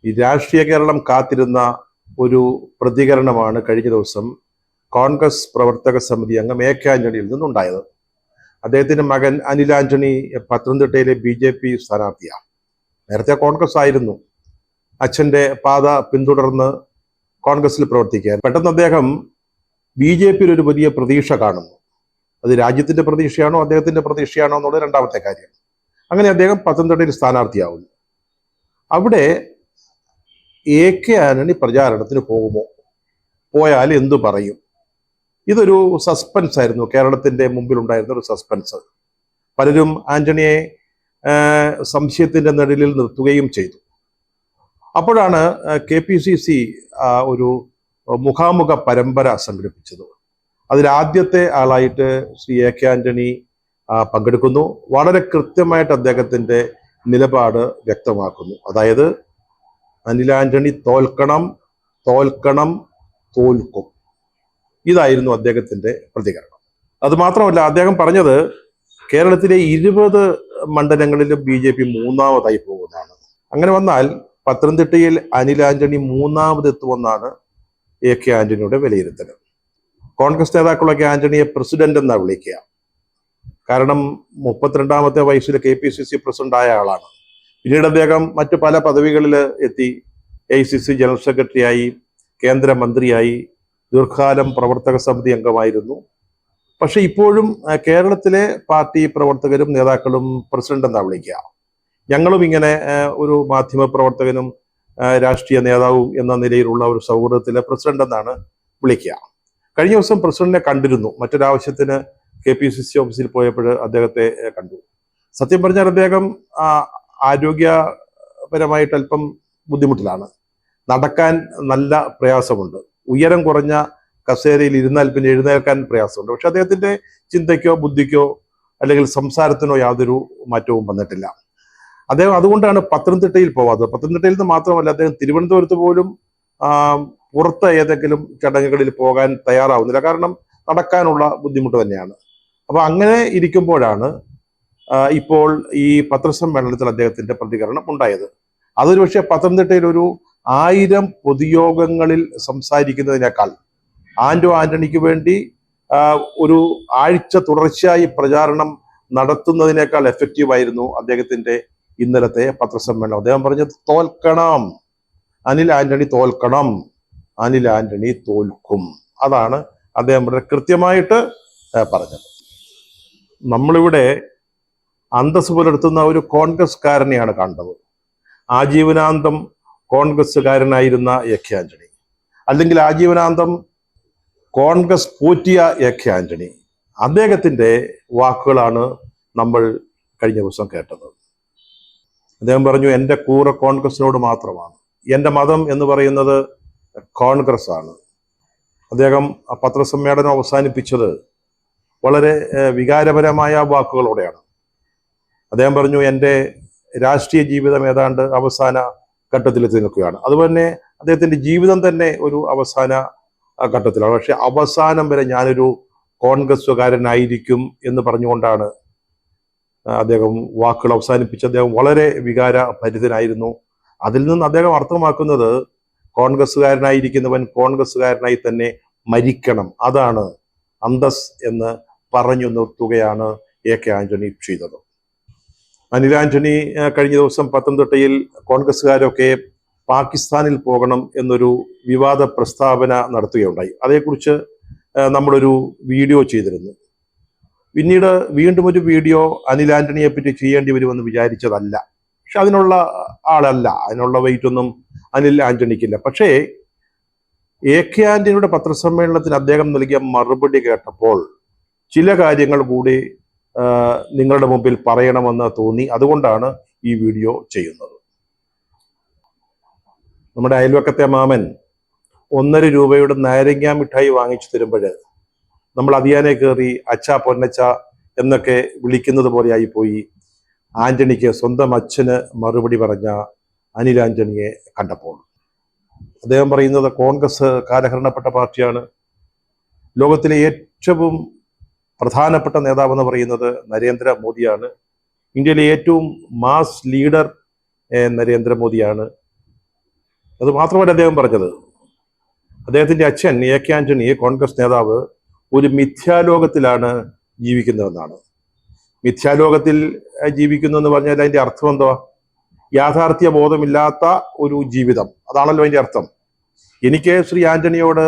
ഈ രാഷ്ട്രീയ കേരളം കാത്തിരുന്ന ഒരു പ്രതികരണമാണ് കഴിഞ്ഞ ദിവസം കോൺഗ്രസ് പ്രവർത്തക സമിതി അംഗം എ കെ ആന്റണിയിൽ നിന്നുണ്ടായത്. അദ്ദേഹത്തിന്റെ മകൻ അനിൽ ആന്റണി പത്തനംതിട്ടയിലെ BJP സ്ഥാനാർത്ഥിയാണ്. നേരത്തെ കോൺഗ്രസ് ആയിരുന്നു. അച്ഛന്റെ പാത പിന്തുടർന്ന് കോൺഗ്രസിൽ പ്രവർത്തിക്കാൻ പെട്ടെന്ന് അദ്ദേഹം BJPയിൽ ഒരു വലിയ പ്രതീക്ഷ കാണുന്നു. അത് രാജ്യത്തിന്റെ പ്രതീക്ഷയാണോ അദ്ദേഹത്തിന്റെ പ്രതീക്ഷയാണോ എന്നുള്ളത് രണ്ടാമത്തെ കാര്യം. അങ്ങനെ അദ്ദേഹം പത്തനംതിട്ടയിൽ സ്ഥാനാർത്ഥിയാവുന്നു. അവിടെ എ കെ ആന്റണി പ്രചാരണത്തിന് പോകുമോ? പോയാൽ എന്തു പറയും? ഇതൊരു സസ്പെൻസ് ആയിരുന്നു, കേരളത്തിന്റെ മുമ്പിൽ ഉണ്ടായിരുന്ന ഒരു സസ്പെൻസ്. പലരും ആന്റണിയെ സംശയത്തിന്റെ നിഴലിൽ നിർത്തുകയും ചെയ്തു. അപ്പോഴാണ് KPCC ഒരു മുഖാമുഖ പരമ്പര സംഘടിപ്പിച്ചത്. അതിലാദ്യത്തെ ആളായിട്ട് ശ്രീ എ കെ ആന്റണി പങ്കെടുക്കുന്നു. വളരെ കൃത്യമായിട്ട് അദ്ദേഹത്തിന്റെ നിലപാട് വ്യക്തമാക്കുന്നു. അതായത് അനിൽ ആന്റണി തോൽക്കണം, തോൽക്കണം, തോൽക്കും. ഇതായിരുന്നു അദ്ദേഹത്തിന്റെ പ്രതികരണം. അത് മാത്രമല്ല, അദ്ദേഹം പറഞ്ഞത് കേരളത്തിലെ 20 മണ്ഡലങ്ങളിലും BJP മൂന്നാമതായി പോകുന്നതാണ്. അങ്ങനെ വന്നാൽ പത്തനംതിട്ടയിൽ അനിൽ ആന്റണി മൂന്നാമതെത്തുമെന്നാണ് എ കെ ആന്റണിയുടെ വിലയിരുത്തൽ. കോൺഗ്രസ് നേതാക്കളൊക്കെ ആന്റണിയെ പ്രസിഡന്റ് എന്നാ വിളിക്കുക. കാരണം 32ാമത്തെ വയസ്സിൽ KPCC പ്രസിഡന്റ് ആയ ആളാണ്. പിന്നീട് അദ്ദേഹം മറ്റു പല പദവികളിൽ എത്തി. AICC ജനറൽ സെക്രട്ടറിയായി, കേന്ദ്രമന്ത്രിയായി, ദീർഘകാലം പ്രവർത്തക സമിതി അംഗമായിരുന്നു. പക്ഷെ ഇപ്പോഴും കേരളത്തിലെ പാർട്ടി പ്രവർത്തകരും നേതാക്കളും പ്രസിഡന്റ് എന്നാ വിളിക്കുക. ഞങ്ങളും ഇങ്ങനെ ഒരു മാധ്യമ പ്രവർത്തകനും രാഷ്ട്രീയ നേതാവും എന്ന നിലയിലുള്ള ഒരു സൗഹൃദത്തിലെ പ്രസിഡന്റ് എന്നാണ് വിളിക്കുക. കഴിഞ്ഞ ദിവസം പ്രസിഡന്റിനെ കണ്ടിരുന്നു. മറ്റൊരാവശ്യത്തിന് KPCC ഓഫീസിൽ പോയപ്പോൾ അദ്ദേഹത്തെ കണ്ടു. സത്യം പറഞ്ഞാൽ അദ്ദേഹം ആരോഗ്യപരമായിട്ട് അല്പം ബുദ്ധിമുട്ടിലാണ്. നടക്കാൻ നല്ല പ്രയാസമുണ്ട്. ഉയരം കുറഞ്ഞ കസേരയിൽ ഇരുന്നാൽ പിന്നെ എഴുന്നേൽക്കാൻ പ്രയാസമുണ്ട്. പക്ഷെ അദ്ദേഹത്തിന്റെ ചിന്തയ്ക്കോ ബുദ്ധിക്കോ അല്ലെങ്കിൽ സംസാരത്തിനോ യാതൊരു മാറ്റവും വന്നിട്ടില്ല. അദ്ദേഹം അതുകൊണ്ടാണ് പത്തനംതിട്ടയിൽ പോവാത്തത്. പത്തനംതിട്ടയിൽ നിന്ന് മാത്രമല്ല, അദ്ദേഹം തിരുവനന്തപുരത്ത് പോലും പുറത്ത് ഏതെങ്കിലും ചടങ്ങുകളിൽ പോകാൻ തയ്യാറാവുന്നില്ല. കാരണം നടക്കാനുള്ള ബുദ്ധിമുട്ട് തന്നെയാണ്. അപ്പൊ അങ്ങനെ ഇരിക്കുമ്പോഴാണ് ഇപ്പോൾ ഈ പത്രസമ്മേളനത്തിൽ അദ്ദേഹത്തിന്റെ പ്രതികരണം ഉണ്ടായത്. അതൊരു പക്ഷേ പത്തനംതിട്ടയിൽ ഒരു 1000 പൊതുയോഗങ്ങളിൽ സംസാരിക്കുന്നതിനേക്കാൾ ആന്റണിക്ക് വേണ്ടി ഒരു ആഴ്ച തുടർച്ചയായി പ്രചാരണം നടത്തുന്നതിനേക്കാൾ എഫക്റ്റീവായിരുന്നു അദ്ദേഹത്തിന്റെ ഇന്നലത്തെ പത്രസമ്മേളനം. അദ്ദേഹം പറഞ്ഞത് തോൽക്കണം, അനിൽ ആന്റണി തോൽക്കണം, അനിൽ ആന്റണി തോൽക്കും. അതാണ് അദ്ദേഹം വളരെ കൃത്യമായിട്ട് പറഞ്ഞത്. നമ്മളിവിടെ അന്തസ് പുലർത്തുന്ന ഒരു കോൺഗ്രസ്കാരനെയാണ് കണ്ടത്. ആജീവനാന്തം കോൺഗ്രസ്സുകാരനായിരുന്ന എ കെ ആന്റണി, അല്ലെങ്കിൽ ആജീവനാന്തം കോൺഗ്രസ് പോറ്റിയ എ കെ ആന്റണി, അദ്ദേഹത്തിന്റെ വാക്കുകളാണ് നമ്മൾ കഴിഞ്ഞ ദിവസം കേട്ടത്. അദ്ദേഹം പറഞ്ഞു, എൻ്റെ കൂറ് കോൺഗ്രസിനോട് മാത്രമാണ്, എൻ്റെ മതം എന്ന് പറയുന്നത് കോൺഗ്രസ് ആണ്. അദ്ദേഹം പത്രസമ്മേളനം അവസാനിപ്പിച്ചത് വളരെ വികാരപരമായ വാക്കുകളോടെയാണ്. അദ്ദേഹം പറഞ്ഞു, എൻ്റെ രാഷ്ട്രീയ ജീവിതം ഏതാണ്ട് അവസാന ഘട്ടത്തിലെത്തി നിൽക്കുകയാണ്. അതുപോലെ അദ്ദേഹത്തിന്റെ ജീവിതം തന്നെ ഒരു അവസാന ഘട്ടത്തിലാണ്. പക്ഷെ അവസാനം വരെ ഞാനൊരു കോൺഗ്രസ്സുകാരനായിരിക്കും എന്ന് പറഞ്ഞുകൊണ്ടാണ് അദ്ദേഹം വാക്കുകൾ അവസാനിപ്പിച്ച്. അദ്ദേഹം വളരെ വികാരഭരിതനായിരുന്നു. അതിൽ നിന്ന് അദ്ദേഹം അർത്ഥമാക്കുന്നത് കോൺഗ്രസ്സുകാരനായിരിക്കുന്നവൻ കോൺഗ്രസ്സുകാരനായി തന്നെ മരിക്കണം, അതാണ് അന്തസ് എന്ന് പറഞ്ഞു നിർത്തുകയാണ് എ കെ ആന്റണി ചെയ്തത്. അനിൽ ആന്റണി കഴിഞ്ഞ ദിവസം പത്തനംതിട്ടയിൽ കോൺഗ്രസ്സുകാരൊക്കെ പാകിസ്ഥാനിൽ പോകണം എന്നൊരു വിവാദ പ്രസ്താവന നടത്തുകയുണ്ടായി. അതേക്കുറിച്ച് നമ്മളൊരു വീഡിയോ ചെയ്തിരുന്നു. പിന്നീട് വീണ്ടും ഒരു വീഡിയോ അനിൽ ആന്റണിയെ പറ്റി ചെയ്യേണ്ടി വരുമെന്ന് വിചാരിച്ചതല്ല. പക്ഷെ അതിനുള്ള ആളല്ല, അതിനുള്ള വെയിറ്റ് ഒന്നും അനിൽ ആന്റണിക്കില്ല. പക്ഷേ എ കെ ആന്റണിയുടെ പത്രസമ്മേളനത്തിന് അദ്ദേഹം നൽകിയ മറുപടി കേട്ടപ്പോൾ ചില കാര്യങ്ങൾ കൂടി നിങ്ങളുടെ മുമ്പിൽ പറയണമെന്ന് തോന്നി. അതുകൊണ്ടാണ് ഈ വീഡിയോ ചെയ്യുന്നത്. നമ്മുടെ അയൽവക്കത്തെ മാമൻ 1.5 രൂപയുടെ നാരങ്ങ മിഠായി വാങ്ങിച്ചു തരുമ്പോൾ നമ്മൾ അതിയാനെ കയറി അച്ഛാ പൊന്നച്ച എന്നൊക്കെ വിളിക്കുന്നത് പോലെ ആയിപ്പോയി ആന്റണിക്ക് സ്വന്തം അച്ഛന് മറുപടി പറഞ്ഞ അനിൽ ആന്റണിയെ കണ്ടപ്പോൾ. അദ്ദേഹം പറയുന്നത് കോൺഗ്രസ് കാലഹരണപ്പെട്ട പാർട്ടിയാണ്. ലോകത്തിലെ ഏറ്റവും പ്രധാനപ്പെട്ട നേതാവെന്ന് പറയുന്നത് അത് മാത്രമല്ല അദ്ദേഹം പറഞ്ഞത്, അദ്ദേഹത്തിന്റെ അച്ഛൻ എ കെ ആന്റണി, കോൺഗ്രസ് നേതാവ്, ഒരു മിഥ്യാലോകത്തിലാണ് ജീവിക്കുന്നതെന്നാണ്. മിഥ്യാലോകത്തിൽ ജീവിക്കുന്നു എന്ന് പറഞ്ഞാൽ അതിന്റെ അർത്ഥം എന്തുവാ? യാഥാർത്ഥ്യ ബോധമില്ലാത്ത ഒരു ജീവിതം, അതാണല്ലോ അതിന്റെ അർത്ഥം. എനിക്ക് ശ്രീ ആന്റണിയോട്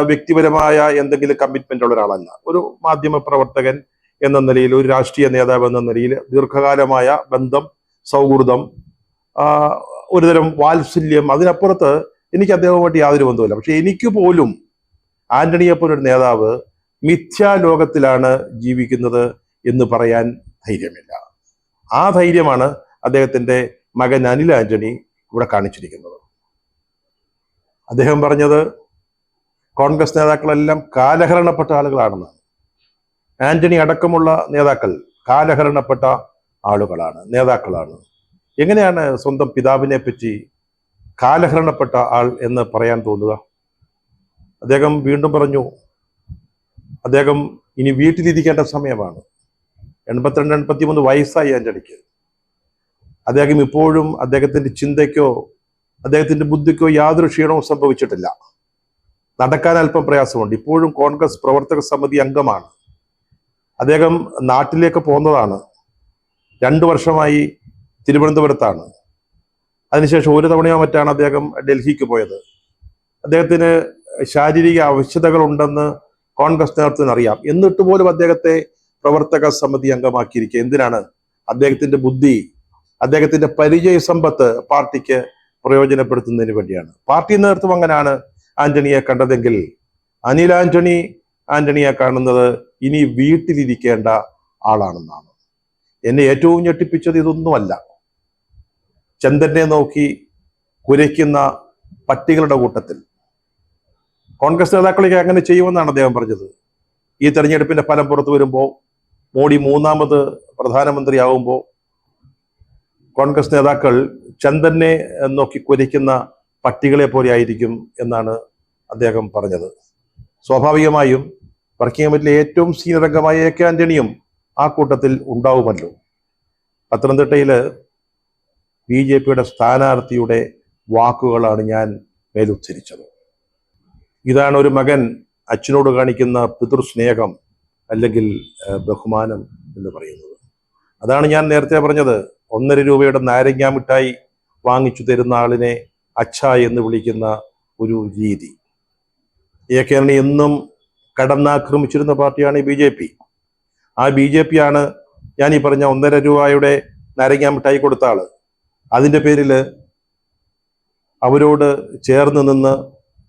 വ്യക്തിപരമായ എന്തെങ്കിലും കമ്മിറ്റ്മെന്റ് ഉള്ള ഒരാളല്ല. ഒരു മാധ്യമ പ്രവർത്തകൻ എന്ന നിലയിൽ, ഒരു രാഷ്ട്രീയ നേതാവ് എന്ന നിലയിൽ ദീർഘകാലമായ ബന്ധം, സൗഹൃദം, ഒരുതരം വാത്സല്യം, അതിനപ്പുറത്ത് എനിക്ക് അദ്ദേഹവുമായിട്ട് യാതൊരു ബന്ധവുമില്ല. പക്ഷെ എനിക്ക് പോലും ആന്റണിയെപ്പോലൊരു നേതാവ് മിഥ്യാലോകത്തിലാണ് ജീവിക്കുന്നത് എന്ന് പറയാൻ ധൈര്യമില്ല. ആ ധൈര്യമാണ് അദ്ദേഹത്തിന്റെ മകൻ അനിൽ ആന്റണി ഇവിടെ കാണിച്ചിരിക്കുന്നത്. അദ്ദേഹം പറഞ്ഞത് കോൺഗ്രസ് നേതാക്കളെല്ലാം കാലഹരണപ്പെട്ട ആളുകളാണെന്നാണ്. ആന്റണി അടക്കമുള്ള നേതാക്കൾ കാലഹരണപ്പെട്ട ആളുകളാണ്, നേതാക്കളാണ്. എങ്ങനെയാണ് സ്വന്തം പിതാവിനെ പറ്റി കാലഹരണപ്പെട്ട ആൾ എന്ന് പറയാൻ തോന്നുക? അദ്ദേഹം വീണ്ടും പറഞ്ഞു, അദ്ദേഹം ഇനി വീട്ടിലിരിക്കേണ്ട സമയമാണ്. 82-83 വയസ്സായി ആന്റണിക്ക്. അദ്ദേഹം ഇപ്പോഴും അദ്ദേഹത്തിന്റെ ചിന്തയ്ക്കോ അദ്ദേഹത്തിന്റെ ബുദ്ധിക്കോ യാതൊരു ക്ഷീണവും സംഭവിച്ചിട്ടില്ല. നടക്കാൻ അല്പം പ്രയാസമുണ്ട്. ഇപ്പോഴും കോൺഗ്രസ് പ്രവർത്തക സമിതി അംഗമാണ്. അദ്ദേഹം നാട്ടിലേക്ക് പോകുന്നതാണ്. 2 വർഷമായി തിരുവനന്തപുരത്താണ്. അതിനുശേഷം ഒരു തവണയോ മറ്റാണ് അദ്ദേഹം ഡൽഹിക്ക് പോയത്. അദ്ദേഹത്തിന് ശാരീരിക അവശതകൾ ഉണ്ടെന്ന് കോൺഗ്രസ് നേതൃത്വത്തിന് അറിയാം. എന്നിട്ട് പോലും അദ്ദേഹത്തെ പ്രവർത്തക സമിതി അംഗമാക്കിയിരിക്കുക എന്തിനാണ്? അദ്ദേഹത്തിന്റെ ബുദ്ധി, അദ്ദേഹത്തിന്റെ പരിചയ സമ്പത്ത് പാർട്ടിക്ക് പ്രയോജനപ്പെടുത്തുന്നതിന് വേണ്ടിയാണ്. പാർട്ടി നേതൃത്വം അങ്ങനെയാണ് ആന്റണിയെ കണ്ടതെങ്കിൽ, അനിൽ ആന്റണിയെ കാണുന്നത് ഇനി വീട്ടിലിരിക്കേണ്ട ആളാണെന്നാണ്. എന്നെ ഏറ്റവും ഞെട്ടിപ്പിച്ചത് ഇതൊന്നുമല്ല. ചന്ദ്രനെ നോക്കി കുരയ്ക്കുന്ന പട്ടികളുടെ കൂട്ടത്തിൽ കോൺഗ്രസ് നേതാക്കളൊക്കെ അങ്ങനെ ചെയ്യുമെന്നാണ് അദ്ദേഹം പറഞ്ഞത്. ഈ തെരഞ്ഞെടുപ്പിന്റെ ഫലം പുറത്തു വരുമ്പോൾ, മോഡി 3ാമത് പ്രധാനമന്ത്രിയാവുമ്പോൾ കോൺഗ്രസ് നേതാക്കൾ ചന്ദ്രനെ നോക്കി കുരയ്ക്കുന്ന പട്ടികളെ പോലെ ആയിരിക്കും എന്നാണ് അദ്ദേഹം പറഞ്ഞത്. സ്വാഭാവികമായും വർക്കിംഗ് കമ്മിറ്റിയിലെ ഏറ്റവും സീനിയർ അംഗമായ എ കെ ആന്റണിയും ആ കൂട്ടത്തിൽ ഉണ്ടാവുമല്ലോ. പത്തനംതിട്ടയില് BJPയുടെ സ്ഥാനാർത്ഥിയുടെ വാക്കുകളാണ് ഞാൻ മേലുദ്ധരിച്ചത്. ഇതാണ് ഒരു മകൻ അച്ഛനോട് കാണിക്കുന്ന പിതൃസ്നേഹം അല്ലെങ്കിൽ ബഹുമാനം എന്ന് പറയുന്നത്. അതാണ് ഞാൻ നേരത്തെ പറഞ്ഞത്, 1.5 രൂപയുടെ നാരങ്ങാ മിഠായി വാങ്ങിച്ചു തരുന്ന ആളിനെ അച്ഛ എന്ന് വിളിക്കുന്ന ഒരു രീതി. എ കെ ആന്റണി എന്നും കടന്നാക്രമിച്ചിരുന്ന പാർട്ടിയാണ് BJP. ആ BJP ആണ് ഞാൻ ഈ പറഞ്ഞ 1.5 രൂപയുടെ നാരങ്ങാ മിഠായി കൊടുത്ത ആള്. അതിന്റെ പേരിൽ അവരോട് ചേർന്ന് നിന്ന്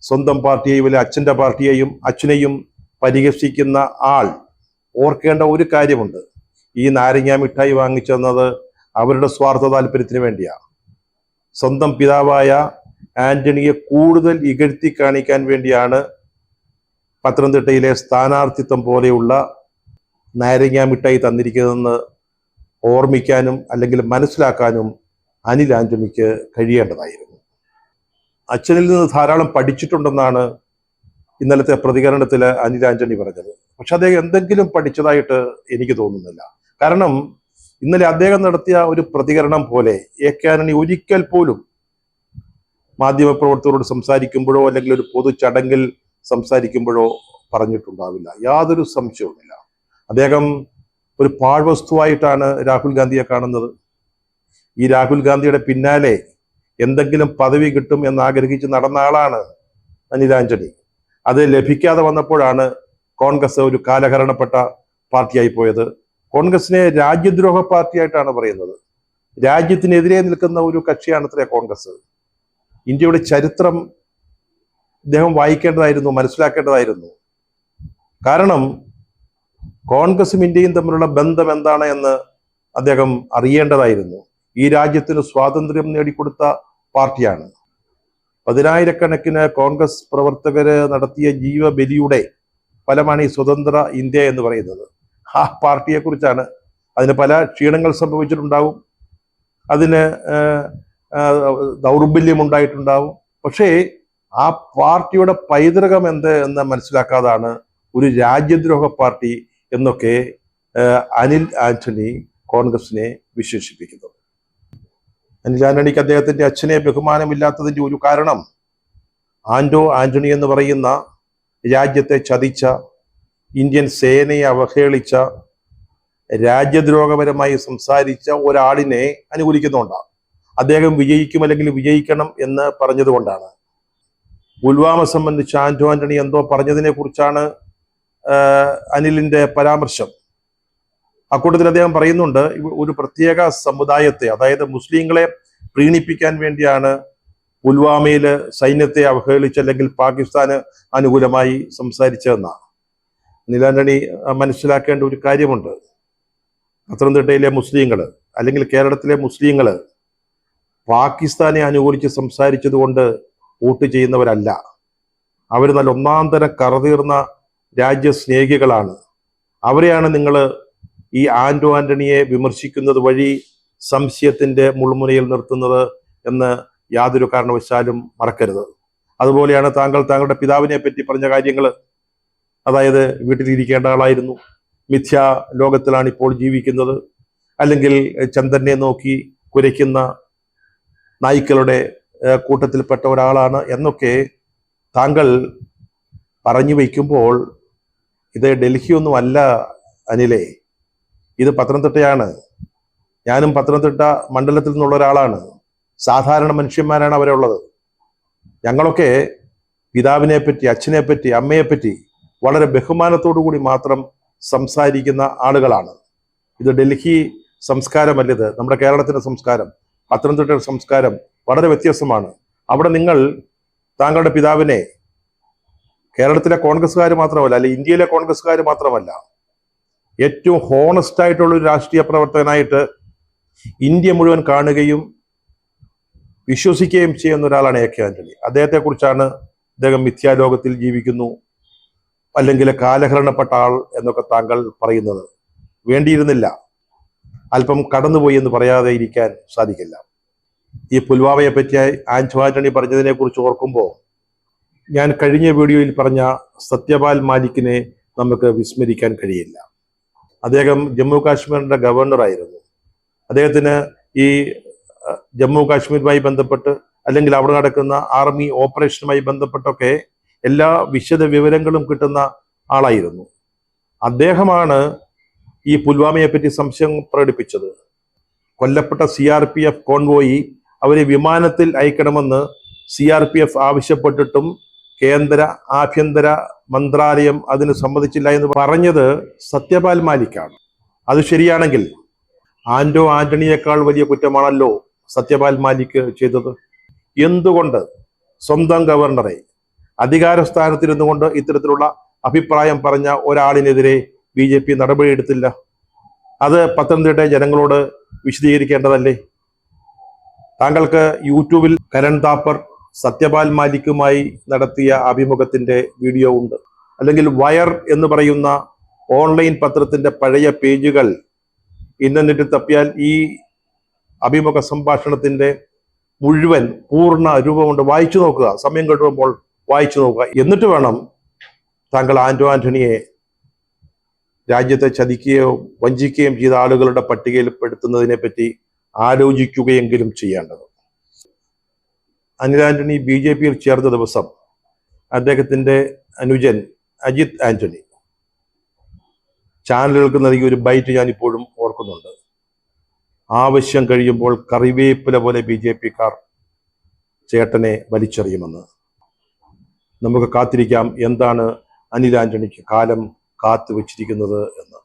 സ്വന്തം പാർട്ടിയെയും അല്ലെ അച്ഛൻ്റെ പാർട്ടിയെയും അച്ഛനെയും പരിഹസിക്കുന്ന ആൾ ഓർക്കേണ്ട ഒരു കാര്യമുണ്ട്. ഈ നാരങ്ങാ മിഠായി വാങ്ങിച്ചെന്നത് അവരുടെ സ്വാർത്ഥ താല്പര്യത്തിന് വേണ്ടിയാണ്. സ്വന്തം പിതാവായ ആന്റണിയെ കൂടുതൽ ഇകഴ്ത്തി കാണിക്കാൻ വേണ്ടിയാണ് പത്തനംതിട്ടയിലെ സ്ഥാനാർത്ഥിത്വം പോലെയുള്ള നാരങ്ങാ മിഠായി തന്നിരിക്കുന്നതെന്ന് ഓർമ്മിക്കാനും അല്ലെങ്കിൽ മനസ്സിലാക്കാനും അനിൽ ആന്റണിക്ക് കഴിയേണ്ടതായിരുന്നു. അച്ഛനിൽ നിന്ന് ധാരാളം പഠിച്ചിട്ടുണ്ടെന്നാണ് ഇന്നലത്തെ പ്രതികരണത്തിൽ അനിൽ ആന്റണി പറഞ്ഞത്. പക്ഷെ അദ്ദേഹം എന്തെങ്കിലും പഠിച്ചതായിട്ട് എനിക്ക് തോന്നുന്നില്ല. കാരണം ഇന്നലെ അദ്ദേഹം നടത്തിയ ഒരു പ്രതികരണം പോലെ എ കെ ആന്റണി ഒരിക്കൽ പോലും മാധ്യമപ്രവർത്തകരോട് സംസാരിക്കുമ്പോഴോ അല്ലെങ്കിൽ ഒരു പൊതു ചടങ്ങിൽ സംസാരിക്കുമ്പോഴോ പറഞ്ഞിട്ടുണ്ടാവില്ല. യാതൊരു സംശയവുമില്ല. അദ്ദേഹം ഒരു പാഴ്വസ്തുവായിട്ടാണ് രാഹുൽ ഗാന്ധിയെ കാണുന്നത്. ഈ രാഹുൽ ഗാന്ധിയുടെ പിന്നാലെ എന്തെങ്കിലും പദവി കിട്ടും എന്ന് ആഗ്രഹിച്ച് നടന്ന ആളാണ് അനിൽ ആന്റണി. അത് ലഭിക്കാതെ വന്നപ്പോഴാണ് കോൺഗ്രസ് ഒരു കാലഹരണപ്പെട്ട പാർട്ടിയായി പോയത്. കോൺഗ്രസിനെ രാജ്യദ്രോഹ പാർട്ടിയായിട്ടാണ് പറയുന്നത്. രാജ്യത്തിനെതിരെ നിൽക്കുന്ന ഒരു കക്ഷിയാണ് അത്രേ കോൺഗ്രസ്. ഇന്ത്യയുടെ ചരിത്രം ഇദ്ദേഹം വായിക്കേണ്ടതായിരുന്നു, മനസ്സിലാക്കേണ്ടതായിരുന്നു. കാരണം കോൺഗ്രസും ഇന്ത്യയും തമ്മിലുള്ള ബന്ധം എന്താണ് എന്ന് അദ്ദേഹം അറിയേണ്ടതായിരുന്നു. ഈ രാജ്യത്തിന് സ്വാതന്ത്ര്യം നേടിക്കൊടുത്ത പാർട്ടിയാണ്. 10,000-കണക്കിന് കോൺഗ്രസ് പ്രവർത്തകര് നടത്തിയ ജീവബലിയുടെ ഫലമാണ് ഈ സ്വതന്ത്ര ഇന്ത്യ എന്ന് പറയുന്നത്. ആ പാർട്ടിയെ കുറിച്ചാണ്. അതിന് പല ക്ഷീണങ്ങൾ സംഭവിച്ചിട്ടുണ്ടാവും, അതിന് ദൗർബല്യം ഉണ്ടായിട്ടുണ്ടാവും. പക്ഷേ ആ പാർട്ടിയുടെ പൈതൃകം എന്ത് എന്ന് മനസ്സിലാക്കാതാണ് ഒരു രാജ്യദ്രോഹ പാർട്ടി എന്നൊക്കെ അനിൽ ആന്റണി കോൺഗ്രസിനെ വിശേഷിപ്പിക്കുന്നത്. അനിൽ ആന്റണിക്ക് അദ്ദേഹത്തിന്റെ അച്ഛനെ ബഹുമാനമില്ലാത്തതിന്റെ ഒരു കാരണം ആന്റോ ആന്റണി എന്ന് പറയുന്ന രാജ്യത്തെ ചതിച്ച, ഇന്ത്യൻ സേനയെ അവഹേളിച്ച, രാജ്യദ്രോഹപരമായി സംസാരിച്ച ഒരാളിനെ അനുകൂലിക്കുന്നുണ്ടാണ്. അദ്ദേഹം വിജയിക്കും അല്ലെങ്കിൽ വിജയിക്കണം എന്ന് പറഞ്ഞതുകൊണ്ടാണ്. പുൽവാമ സംബന്ധിച്ച് ആന്റോ ആന്റണി എന്തോ പറഞ്ഞതിനെ കുറിച്ചാണ് അനിലിന്റെ പരാമർശം. അക്കൂട്ടത്തിൽ അദ്ദേഹം പറയുന്നുണ്ട്, ഒരു പ്രത്യേക സമുദായത്തെ, അതായത് മുസ്ലിങ്ങളെ പ്രീണിപ്പിക്കാൻ വേണ്ടിയാണ് പുൽവാമയില് സൈന്യത്തെ അവഹേളിച്ച് അല്ലെങ്കിൽ പാകിസ്ഥാന് അനുകൂലമായി സംസാരിച്ചതെന്നാണ്. അനിൽ ആന്റണി മനസ്സിലാക്കേണ്ട ഒരു കാര്യമുണ്ട്. പത്തനംതിട്ടയിലെ മുസ്ലിങ്ങള് അല്ലെങ്കിൽ കേരളത്തിലെ മുസ്ലിങ്ങള് പാകിസ്ഥാനെ അനുകൂലിച്ച് സംസാരിച്ചത് കൊണ്ട് വോട്ട് ചെയ്യുന്നവരല്ല. അവർ നല്ല ഒന്നാം തരം കറതീർന്ന രാജ്യസ്നേഹികളാണ്. അവരെയാണ് നിങ്ങൾ ഈ ആന്റോ ആന്റണിയെ വിമർശിക്കുന്നത് വഴി സംശയത്തിന്റെ മുൾമുനയിൽ നിർത്തുന്നത് എന്ന് യാതൊരു കാരണവശാലും മറക്കരുത്. അതുപോലെയാണ് താങ്കൾ താങ്കളുടെ പിതാവിനെ പറ്റി പറഞ്ഞ കാര്യങ്ങൾ. അതായത് വീട്ടിലിരിക്കേണ്ട ആളായിരുന്നു, മിഥ്യാ ലോകത്തിലാണ് ഇപ്പോൾ ജീവിക്കുന്നത്, അല്ലെങ്കിൽ ചന്ദ്രനെ നോക്കി കുരയ്ക്കുന്ന നായ്ക്കളുടെ കൂട്ടത്തിൽപ്പെട്ട ഒരാളാണ് എന്നൊക്കെ താങ്കൾ പറഞ്ഞു വയ്ക്കുമ്പോൾ, ഇത് ഡൽഹിയൊന്നും അല്ല അനിലേ, ഇത് പത്തനംതിട്ടയാണ്. ഞാനും പത്തനംതിട്ട മണ്ഡലത്തിൽ നിന്നുള്ള ഒരാളാണ്. സാധാരണ മനുഷ്യന്മാരാണ് അവിടെ ഉള്ളത്. ഞങ്ങളൊക്കെ പിതാവിനെ പറ്റി, അച്ഛനെ പറ്റി, അമ്മയെ പറ്റി വളരെ ബഹുമാനത്തോടു കൂടി മാത്രം സംസാരിക്കുന്ന ആളുകളാണ്. ഇത് ഡൽഹി സംസ്കാരമല്ലത്, നമ്മുടെ കേരളത്തിന്റെ സംസ്കാരം. പത്തനംതിട്ടയുടെ സംസ്കാരം വളരെ വ്യത്യസ്തമാണ്. അവിടെ നിങ്ങൾ താങ്കളുടെ പിതാവിനെ കേരളത്തിലെ കോൺഗ്രസ്സുകാർ മാത്രമല്ല, അല്ലെ ഇന്ത്യയിലെ കോൺഗ്രസ്സുകാർ മാത്രമല്ല, ഏറ്റവും ഹോണസ്റ്റ് ആയിട്ടുള്ള ഒരു രാഷ്ട്രീയ പ്രവർത്തകനായിട്ട് ഇന്ത്യ മുഴുവൻ കാണുകയും വിശ്വസിക്കുകയും ചെയ്യുന്ന ഒരാളാണ് എ കെ ആന്റണി. അദ്ദേഹത്തെ കുറിച്ചാണ് അദ്ദേഹം മിഥ്യാലോകത്തിൽ ജീവിക്കുന്നു, അല്ലെങ്കിൽ കാലഹരണപ്പെട്ട ആൾ എന്നൊക്കെ താങ്കൾ പറയുന്നത്. വേണ്ടിയിരുന്നില്ല, അല്പം കടന്നുപോയി എന്ന് പറയാതെ ഇരിക്കാൻ സാധിക്കില്ല. ഈ പുൽവാമയെ പറ്റി ആന്റോ ആന്റണി പറഞ്ഞതിനെ കുറിച്ച് ഓർക്കുമ്പോൾ ഞാൻ കഴിഞ്ഞ വീഡിയോയിൽ പറഞ്ഞ സത്യപാൽ മാലിക്കിനെ നമുക്ക് വിസ്മരിക്കാൻ കഴിയില്ല. അദ്ദേഹം ജമ്മു കാശ്മീരിന്റെ ഗവർണറായിരുന്നു. അദ്ദേഹത്തിന് ഈ ജമ്മു കാശ്മീരുമായി ബന്ധപ്പെട്ട് അല്ലെങ്കിൽ അവിടെ നടക്കുന്ന ആർമി ഓപ്പറേഷനുമായി ബന്ധപ്പെട്ടൊക്കെ എല്ലാ വിശദ വിവരങ്ങളും കിട്ടുന്ന ആളായിരുന്നു. അദ്ദേഹമാണ് ഈ പുൽവാമയെ പറ്റി സംശയം പ്രകടിപ്പിച്ചത്. കൊല്ലപ്പെട്ട CRPF കോൺവോയി അവരെ വിമാനത്തിൽ അയക്കണമെന്ന് CRPF ആവശ്യപ്പെട്ടിട്ടും കേന്ദ്ര ആഭ്യന്തര മന്ത്രാലയം അതിന് സമ്മതിച്ചില്ല എന്ന് പറഞ്ഞത് സത്യപാൽ മാലിക്കാണ്. അത് ശരിയാണെങ്കിൽ ആന്റോ ആന്റണിയേക്കാൾ വലിയ കുറ്റമാണല്ലോ സത്യപാൽ മാലിക് ചെയ്തത്. എന്തുകൊണ്ട് സ്വന്തം ഗവർണറെ അധികാര സ്ഥാനത്തിരുന്നു കൊണ്ട് ഇത്തരത്തിലുള്ള അഭിപ്രായം പറഞ്ഞ ഒരാളിനെതിരെ BJP നടപടിയെടുത്തില്ല? അത് പത്തനംതിട്ട ജനങ്ങളോട് വിശദീകരിക്കേണ്ടതല്ലേ? താങ്കൾക്ക് യൂട്യൂബിൽ കരൺ താപ്പർ സത്യപാൽ മാലിക്കുമായി നടത്തിയ അഭിമുഖത്തിന്റെ വീഡിയോ ഉണ്ട്. അല്ലെങ്കിൽ വയർ എന്ന് പറയുന്ന ഓൺലൈൻ പത്രത്തിന്റെ പഴയ പേജുകൾ ഇന്റർനെറ്റിൽ തപ്പിയാൽ ഈ അഭിമുഖ സംഭാഷണത്തിന്റെ മുഴുവൻ പൂർണ്ണ രൂപമുണ്ട്. വായിച്ചു നോക്കുക, സമയം കിട്ടുമ്പോൾ വായിച്ചു നോക്കുക. എന്നിട്ട് വേണം താങ്കൾ ആന്റോ ആന്റണിയെ രാജ്യത്തെ ചതിക്കുകയോ വഞ്ചിക്കുകയും ചെയ്ത ആളുകളുടെ പട്ടികയിൽ പെടുത്തുന്നതിനെ പറ്റി ആലോചിക്കുകയെങ്കിലും ചെയ്യേണ്ടത്. അനിൽ ആന്റണി BJPയിൽ ചേർന്ന ദിവസം അദ്ദേഹത്തിന്റെ അനുജൻ അജിത് ആന്റണി ചാനലുകൾക്ക് നൽകിയ ഒരു ബൈറ്റ് ഞാൻ ഇപ്പോഴും ഓർക്കുന്നുണ്ട്. ആവശ്യം കഴിയുമ്പോൾ കറിവേപ്പില പോലെ BJPക്കാർ ചേട്ടനെ വലിച്ചെറിയുമെന്ന്. നമുക്ക് കാത്തിരിക്കാം എന്താണ് അനിൽ ആന്റണിക്ക് കാലം കാത്തു വച്ചിരിക്കുന്നത് എന്ന്.